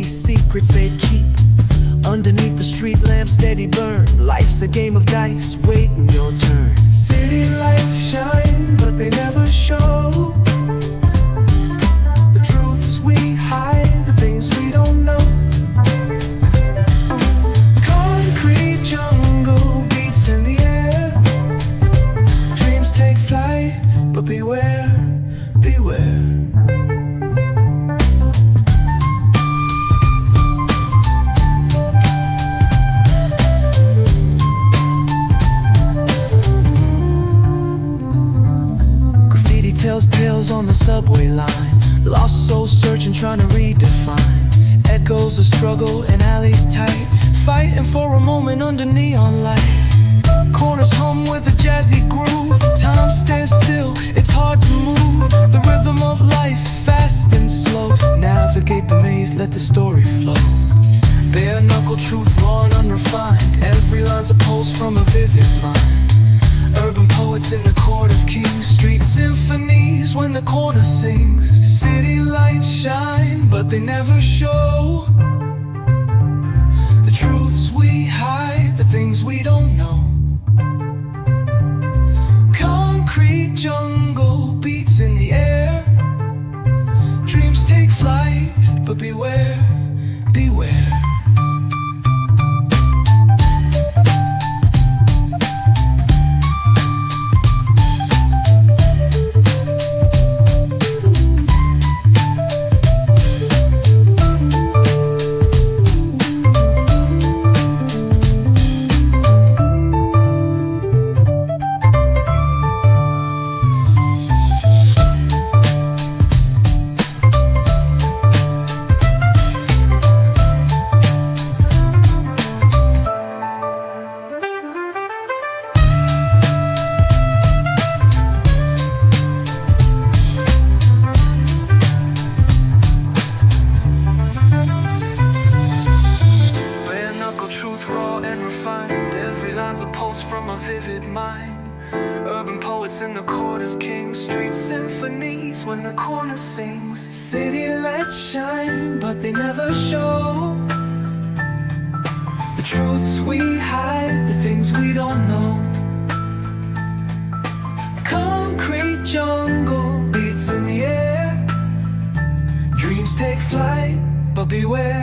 secrets they keep underneath the street lamp, steady burn. Life's a game of dice, waiting your turn. City lights shine, but they never show the truths we hide, the things we don't know. Concrete jungle beats in the air. Dreams take flight, but beware, beware. Tells tales on the subway line. Lost souls searching, trying to redefine. Echoes of struggle in alleys tight, fighting for a moment under neon light. Corners hum with a jazzy groove. Time stands still, it's hard to move. The rhythm of life, fast and slow. Navigate the maze, let the story flow. Bare knuckle truth, raw and unrefined. Every line's a pulse from a vivid mind. Urban poets in the court of kings. Street symphonies when the corner sings. City lights shine, but they never show the truths we hide, the things we don't know. Concrete jungle beats in the air. Dreams take flight, but beware, beware. From a vivid mind. Urban poets in the court of kings. Street symphonies when the corner sings. City lights shine, but they never show the truths we hide, the things we don't know. Concrete jungle beats in the air. Dreams take flight, but beware.